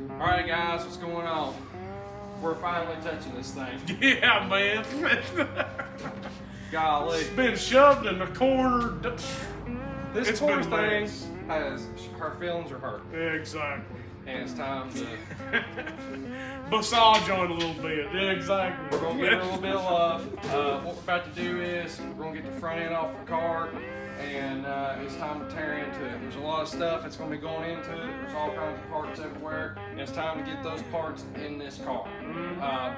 Alright guys, what's going on? We're finally touching this thing. Yeah, man. Golly. It's been shoved in the corner. This poor thing has, her feelings are hurt. Yeah, exactly. And it's time to massage on it a little bit. Yeah, exactly. we're gonna give it a little bit of love. What we're about to do is we're gonna get the front end off the car, and it's time to tear into it. There's a lot of stuff that's gonna be going into it. There's all kinds of parts everywhere, and it's time to get those parts in this car.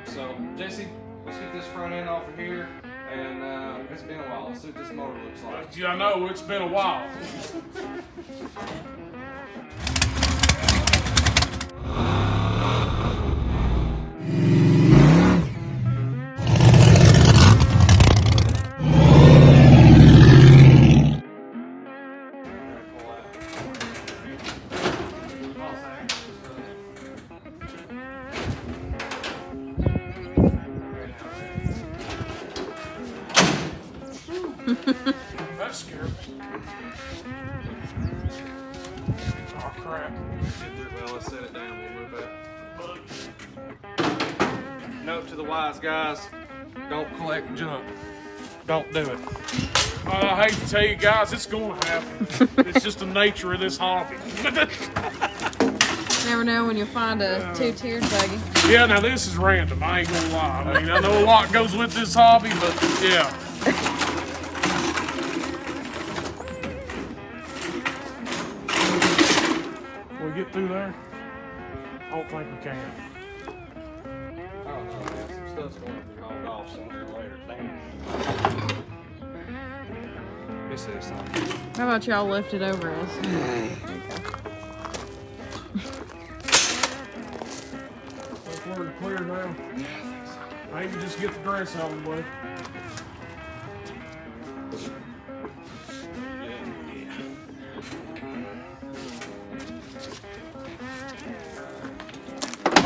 So Jesse, let's get this front end off of here, and it's been a while. Let's see what this motor looks like. Yeah, I know, it's been a while. That's scary. Oh crap. Well, let's set it down. We'll move that. Note to the wise guys, don't collect junk. Don't do it. I hate to tell you guys, it's going to happen. It's just the nature of this hobby. Never know when you'll find a two-tiered buggy. Yeah, now this is random. I ain't gonna lie. I mean, I know a lot goes with this hobby, but yeah. Can we get through there? I don't think we can. I don't know, man. Some stuff's going to be hauled off somewhere later. Damn. This is something. How about y'all lift it over us? We're clear now. I can just get the dress out of the way.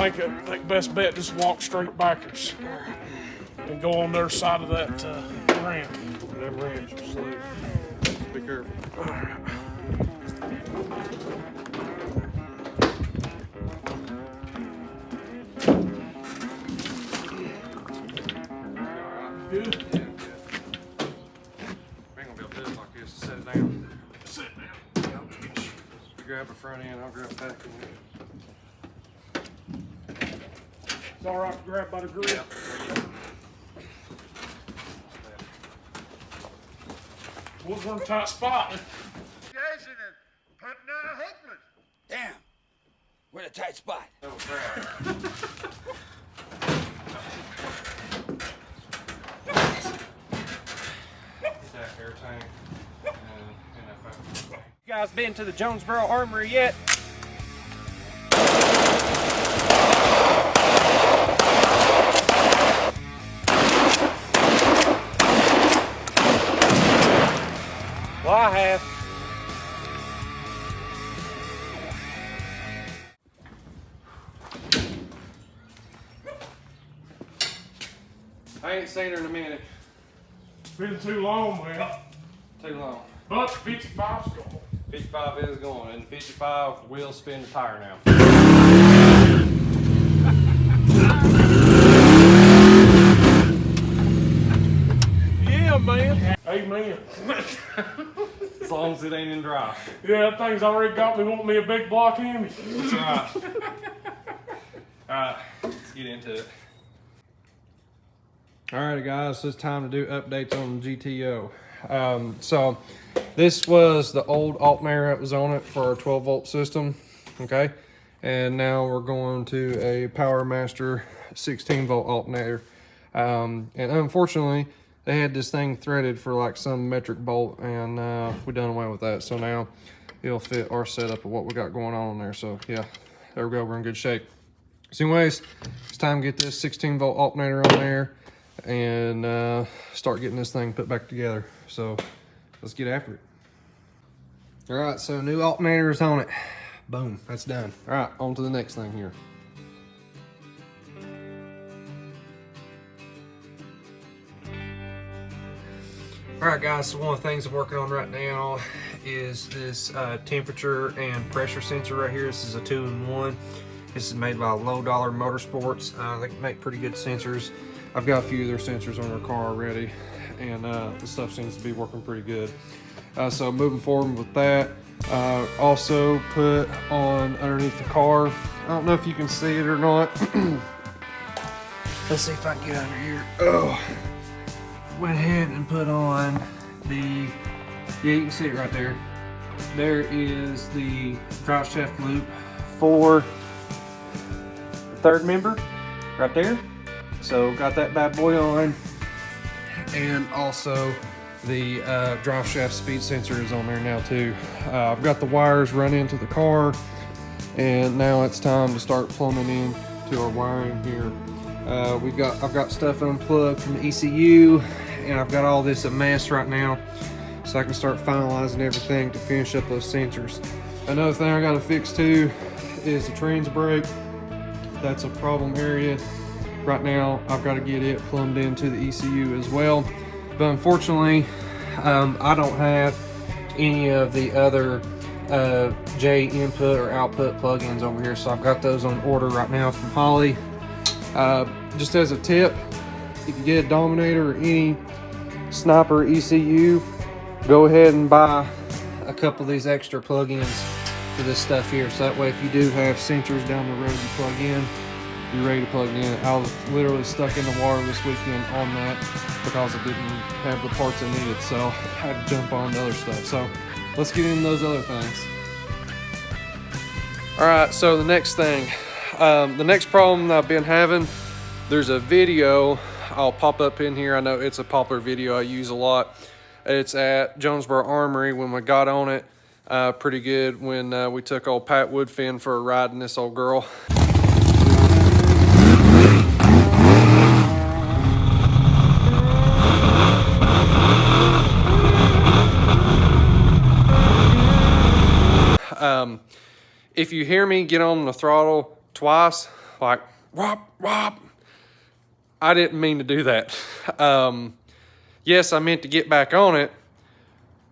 I think best bet just walk straight backwards and go on their side of that ramp. That ramps are slow. Be careful. Good. Yeah, good. We ain't gonna be able to do it like this. Set it down. Sit down. You grab the front end, I'll grab the back end. It's all right to grab by the grip. Yep. Was one tight spot. Jason is putting out a hopeless. Damn, we're in a tight spot. Oh, crap. That air tank and that back tank. You guys been to the Jonesborough Armory yet? Well, I have. I ain't seen her in a minute. Been too long, man. Too long. But 55's gone. 55 is going, and 55 will spin the tire now. Yeah, man. Amen. As long as it ain't in dry. Yeah, that thing's already got me wanting me a big block Hemi. That's right. Alright, let's get into it. Alright guys, so it's time to do updates on the GTO. So this was the old alternator that was on it for our 12 volt system, okay? And now we're going to a Power Master 16 volt alternator. And unfortunately, they had this thing threaded for like some metric bolt, and we done away with that. So now it'll fit our setup of what we got going on there. So yeah, there we go, we're in good shape. So anyways, it's time to get this 16 volt alternator on there and start getting this thing put back together. So let's get after it. All right, so new alternator is on it. Boom, that's done. All right, on to the next thing here. All right, guys, so one of the things I'm working on right now is this temperature and pressure sensor right here. This is a 2-in-1. This is made by Low Dollar Motorsports. They make pretty good sensors. I've got a few of their sensors on their car already, and the stuff seems to be working pretty good. So moving forward with that, also put on underneath the car. I don't know if you can see it or not. Let's see if I can get under here. Oh, went ahead and put on the, yeah, you can see it right there. There is the drive shaft loop for the third member right there. So got that bad boy on, and also the drive shaft speed sensor is on there now too. I've got the wires run into the car, and now it's time to start plumbing in to our wiring here. I've got stuff unplugged from the ECU, and I've got all this a mess right now, so I can start finalizing everything to finish up those sensors. Another thing I got to fix too is the trans brake. That's a problem area right now. I've got to get it plumbed into the ECU as well, but unfortunately I don't have any of the other J input or output plugins over here, so I've got those on order right now from Holly. Just as a tip, if you get a Dominator or any Sniper ECU, go ahead and buy a couple of these extra plugins for this stuff here, so that way if you do have sensors down the road you plug in, you're ready to plug in. I was literally stuck in the water this weekend on that because I didn't have the parts I needed, so I had to jump on the other stuff. So let's get into those other things. All right, so the next thing, the next problem that I've been having, there's a video I'll pop up in here. I know it's a popular video I use a lot. It's at Jonesborough Armory when we got on it. Pretty good when we took old Pat Woodfin for a ride in this old girl. If you hear me get on the throttle twice, like whop, whop, I didn't mean to do that. Yes, I meant to get back on it,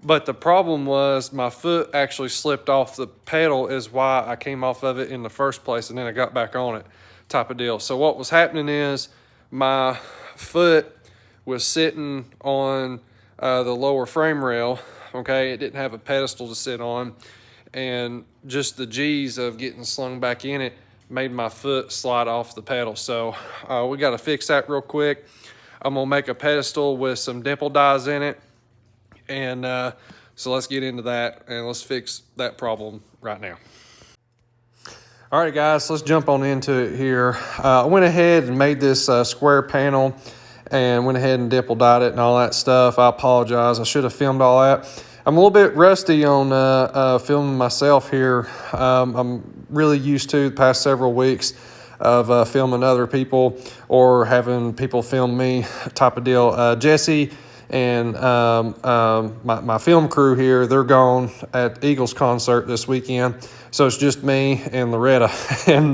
but the problem was my foot actually slipped off the pedal is why I came off of it in the first place, and then I got back on it type of deal. So what was happening is my foot was sitting on the lower frame rail, okay? It didn't have a pedestal to sit on, and just the G's of getting slung back in it made my foot slide off the pedal. So we got to fix that real quick. I'm gonna make a pedestal with some dimple dies in it, and so let's get into that and let's fix that problem right now. All right guys, let's jump on into it here. I went ahead and made this square panel and went ahead and dimple dyed it and all that stuff. I apologize, I should have filmed all that. I'm a little bit rusty on filming myself here. I'm really used to the past several weeks of filming other people or having people film me type of deal. Jesse and my film crew here, they're gone at Eagles concert this weekend. So it's just me and Loretta. And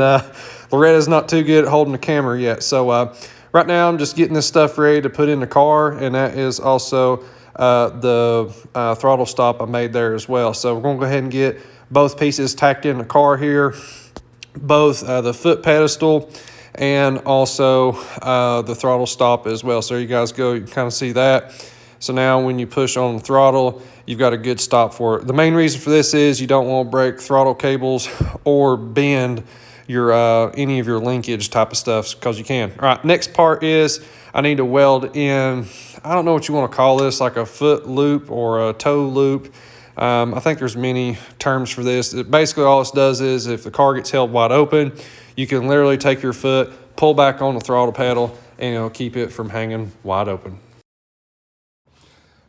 Loretta's not too good at holding the camera yet. So right now I'm just getting this stuff ready to put in the car, and that is also the throttle stop I made there as well. So we're going to go ahead and get both pieces tacked in the car here, both the foot pedestal and also the throttle stop as well. So you guys go, you can kind of see that. So now when you push on the throttle, you've got a good stop for it. The main reason for this is you don't want to break throttle cables or bend your any of your linkage type of stuff, because you can. All right, next part is I need to weld in, I don't know what you want to call this, like a foot loop or a toe loop. I think there's many terms for this. Basically all this does is if the car gets held wide open, you can literally take your foot, pull back on the throttle pedal, and it'll keep it from hanging wide open.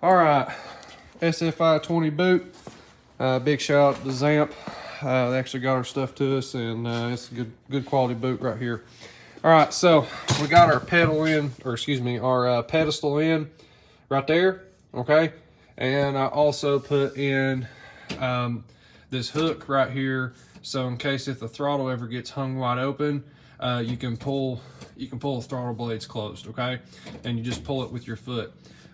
All right, SFI 20 boot. Big shout out to Zamp. They actually got our stuff to us, and it's a good quality boot right here. All right, so we got our pedal in, or excuse me, our pedestal in right there, okay? And I also put in this hook right here, so in case if the throttle ever gets hung wide open, you can pull the throttle blades closed, okay? And you just pull it with your foot.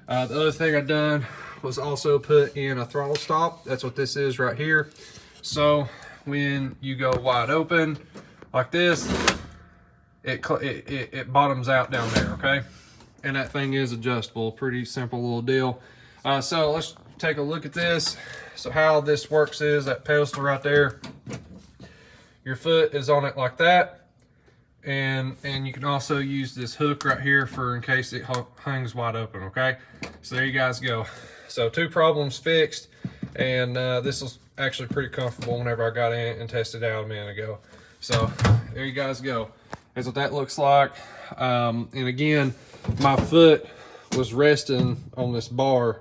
The other thing I done was also put in a throttle stop. That's what this is right here. So when you go wide open like this, it bottoms out down there, okay? And that thing is adjustable. Pretty simple little deal. So let's take a look at this. So how this works is that pedestal right there, your foot is on it like that, and you can also use this hook right here for in case it hangs wide open, okay? So there you guys go. So 2 problems fixed, and this was actually pretty comfortable whenever I got in and tested it out a minute ago. So there you guys go. That's what that looks like. And again, my foot was resting on this bar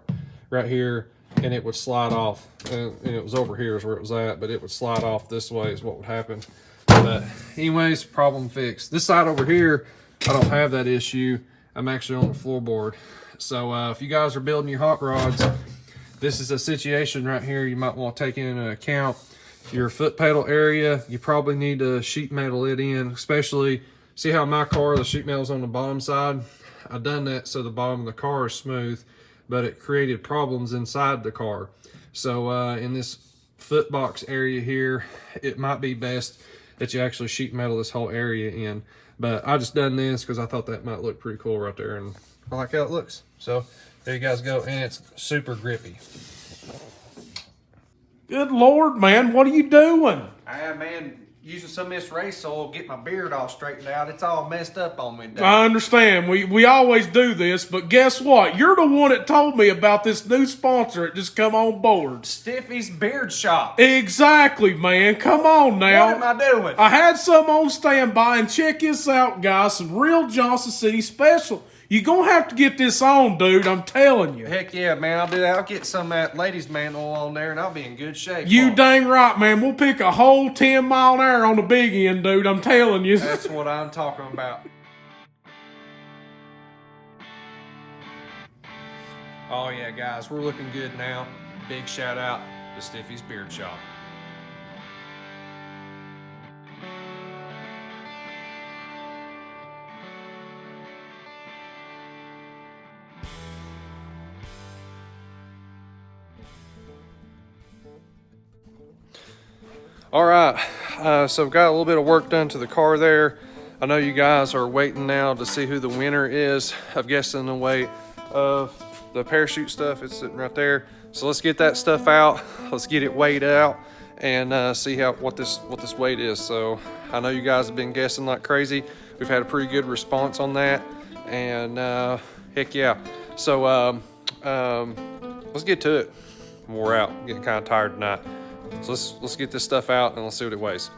right here, and it would slide off. And it was over here is where it was at, but it would slide off this way is what would happen. But anyways, problem fixed. This side over here, I don't have that issue. I'm actually on the floorboard. So if you guys are building your hot rods, this is a situation right here you might want to take into account. Your foot pedal area, you probably need to sheet metal it in, especially, see how my car, the sheet metal's on the bottom side? I've done that so the bottom of the car is smooth, but it created problems inside the car. So in this foot box area here, it might be best that you actually sheet metal this whole area in. But I just done this because I thought that might look pretty cool right there, and I like how it looks. So there you guys go, and it's super grippy. Good Lord, man, what are you doing? Man, using some of this race oil, get my beard all straightened out. It's all messed up on me, dude. I understand. We always do this, but guess what? You're the one that told me about this new sponsor that just come on board. Stiffy's Beard Shop. Exactly, man. Come on now. What am I doing? I had some on standby, and check this out, guys. Some real Johnson City special. You're going to have to get this on, dude. I'm telling you. Heck yeah, man. I'll do that. I'll get some of that ladies' man oil on there, and I'll be in good shape. You dang right, man. We'll pick a whole 10 mile an hour on the big end, dude. I'm telling you. That's what I'm talking about. Oh, yeah, guys. We're looking good now. Big shout out to Stiffy's Beard Shop. All right, so I've got a little bit of work done to the car there. I know you guys are waiting now to see who the winner is. I'm guessing the weight of the parachute stuff. It's sitting right there. So let's get that stuff out. Let's get it weighed out and see what this weight is. So I know you guys have been guessing like crazy. We've had a pretty good response on that, and heck yeah. So let's get to it. We're out. I'm getting kind of tired tonight. So let's get this stuff out and let's see what it weighs.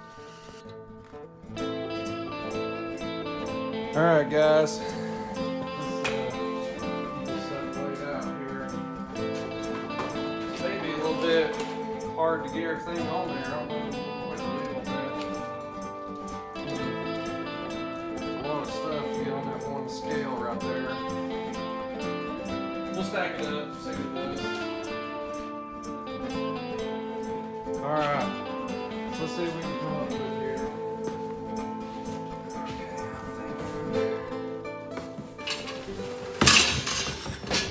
All right, guys. Let's weigh it out here. Maybe a little bit hard to get everything on there. I don't know what to do with that. A lot of stuff to get on that one scale right there. We'll stack it up, see what it does. All right, so let's see what we can come up with here.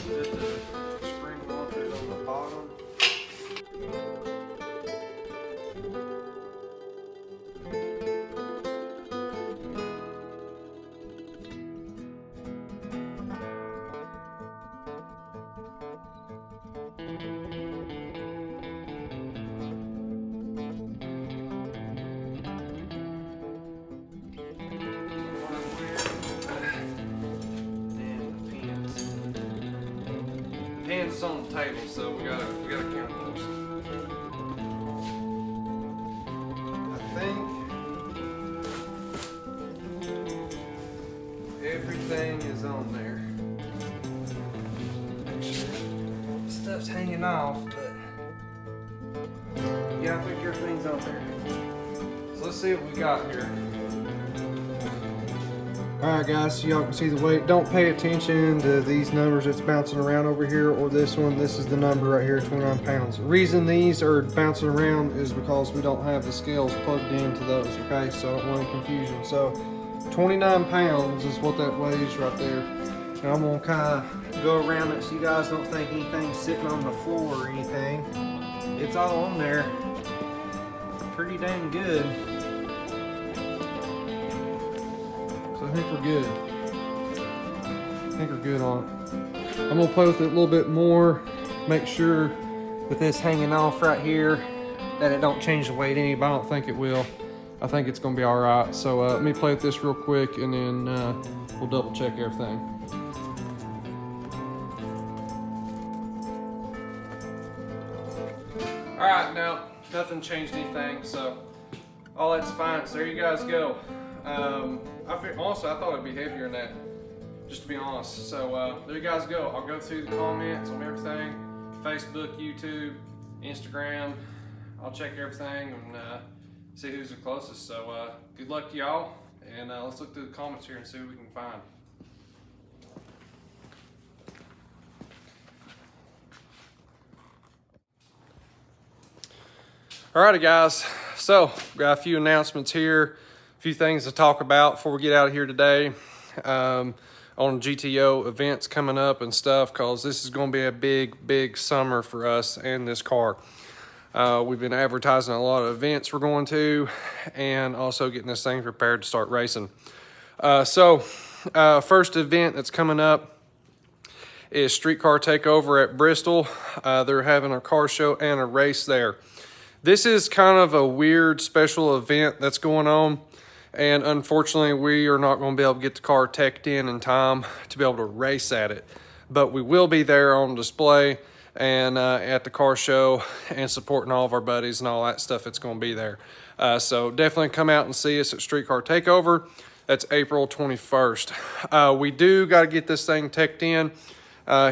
Just the spring washers on the bottom. Pins on the table, so we gotta count those. I think everything is on there. Make sure stuff's hanging off, but yeah, I think everything's on there. So let's see what we got here. Alright guys, so y'all can see the weight. Don't pay attention to these numbers that's bouncing around over here or this one. This is the number right here, 29 pounds. The reason these are bouncing around is because we don't have the scales plugged into those, okay? So I don't want any confusion. So 29 pounds is what that weighs right there. And I'm gonna kind of go around it so you guys don't think anything's sitting on the floor or anything. It's all on there. Pretty dang good. I think we're good. I think we're good on it. I'm gonna play with it a little bit more, make sure with this hanging off right here that it don't change the weight any, but I don't think it will. I think it's gonna be all right. So let me play with this real quick and then we'll double check everything. All right, now nothing changed anything, so all that's fine. So there you guys go. Honestly, I thought it'd be heavier than that, just to be honest. So there you guys go. I'll go through the comments on everything, Facebook, YouTube, Instagram. I'll check everything and see who's the closest. So good luck to y'all, and let's look through the comments here and see what we can find. Alrighty guys, so got a few announcements here, a few things to talk about before we get out of here today on GTO events coming up and stuff, because this is going to be a big summer for us and this car. We've been advertising a lot of events we're going to, and also getting this thing prepared to start racing. First event that's coming up is Streetcar Takeover at Bristol. They're having a car show and a race there. This is kind of a weird special event that's going on, and unfortunately we are not going to be able to get the car teched in time to be able to race at it. But we will be there on display and at the car show and supporting all of our buddies and all that stuff that's going to be there. So definitely come out and see us at Streetcar Takeover. That's April 21st. We do got to get this thing teched in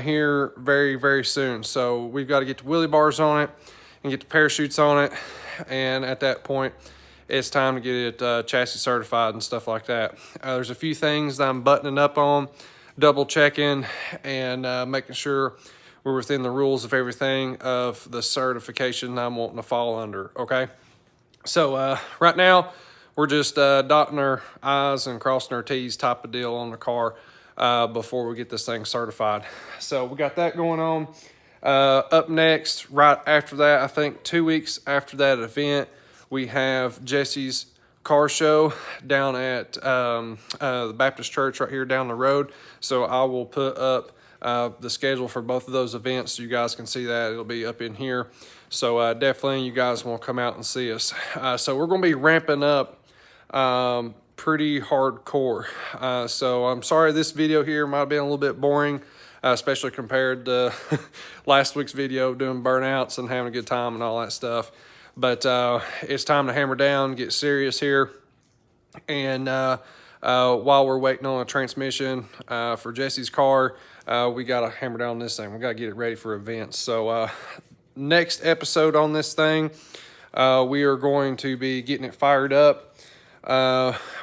here very soon. So we've got to get the wheelie bars on it and get the parachutes on it, and at that point it's time to get it chassis certified and stuff like that. There's a few things that I'm buttoning up on, double checking and making sure we're within the rules of everything of the certification I'm wanting to fall under. Okay, so right now we're just dotting our I's and crossing our T's type of deal on the car before we get this thing certified. So we got that going on. Up next, right after that, I think 2 weeks after that event, we have Jesse's car show down at the Baptist church right here down the road. So I will put up the schedule for both of those events so you guys can see that. It'll be up in here. So definitely you guys want to come out and see us. So we're going to be ramping up pretty hardcore. So I'm sorry this video here might have been a little bit boring, especially compared to last week's video doing burnouts and having a good time and all that stuff. But it's time to hammer down, get serious here. And while we're waiting on a transmission for Jesse's car, we got to hammer down this thing. We got to get it ready for events. So next episode on this thing, we are going to be getting it fired up.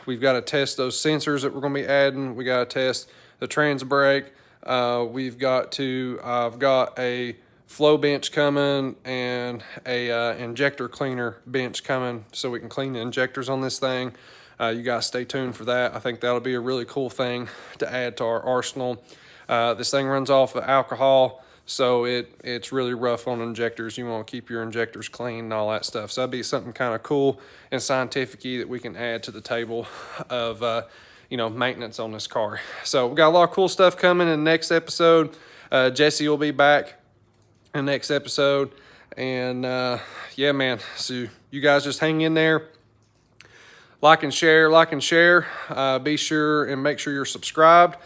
We've got to test those sensors that we're going to be adding. We got to test the trans brake. I've got a flow bench coming and a injector cleaner bench coming so we can clean the injectors on this thing. You guys stay tuned for that. I think that'll be a really cool thing to add to our arsenal. This thing runs off of alcohol, so it's really rough on injectors. You want to keep your injectors clean and all that stuff. So that'd be something kind of cool and scientific-y that we can add to the table of maintenance on this car. So we got a lot of cool stuff coming in the next episode. Jesse will be back in the next episode, and yeah, man, so you guys just hang in there, like and share. Be sure and make sure you're subscribed.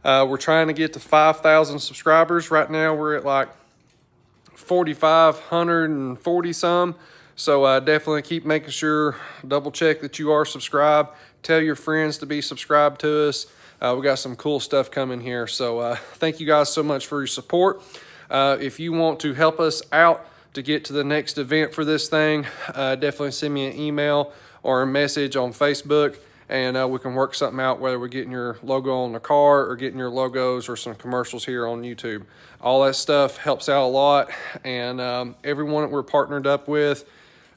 We're trying to get to 5,000 subscribers. Right now we're at like 4,540 some. So definitely keep making sure, double check that you are subscribed. Tell your friends to be subscribed to us. We got some cool stuff coming here. So thank you guys so much for your support. If you want to help us out to get to the next event for this thing, definitely send me an email or a message on Facebook, and we can work something out, whether we're getting your logo on the car or getting your logos or some commercials here on YouTube. All that stuff helps out a lot, and everyone that we're partnered up with,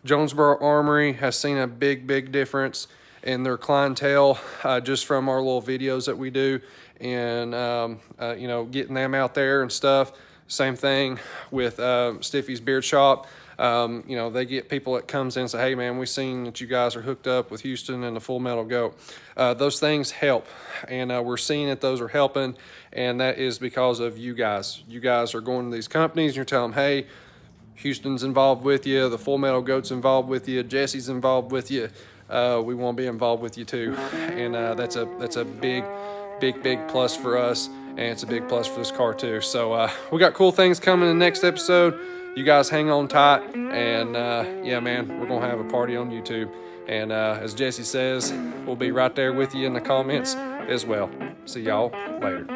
Jonesborough Armory, has seen a big difference in their clientele just from our little videos that we do, and getting them out there and stuff. Same thing with Stiffy's Beard Shop. You know, they get people that comes in and say, hey man, we seen that you guys are hooked up with Houston and the Full Metal Goat. Those things help, and we're seeing that those are helping, and that is because of you guys. You guys are going to these companies and you're telling them, hey, Houston's involved with you, the Full Metal Goat's involved with you, Jesse's involved with you. We want to be involved with you too, and that's a big plus for us, and it's a big plus for this car too. So we got cool things coming in the next episode. You guys hang on tight, and yeah, man, we're gonna have a party on YouTube. And as Jesse says, we'll be right there with you in the comments as well. See y'all later.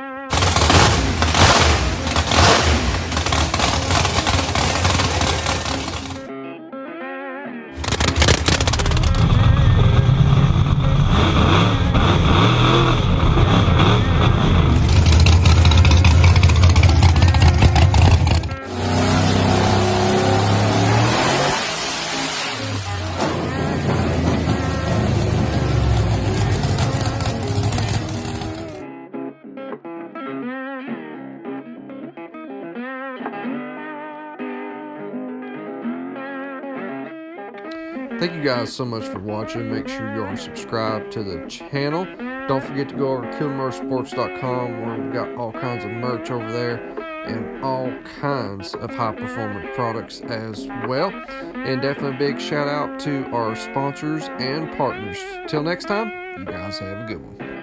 Thank you guys so much for watching. Make sure you are subscribed to the channel. Don't forget to go over to KillerMotorsports.com, where we've got all kinds of merch over there and all kinds of high-performance products as well. And definitely a big shout out to our sponsors and partners. Till next time, you guys have a good one.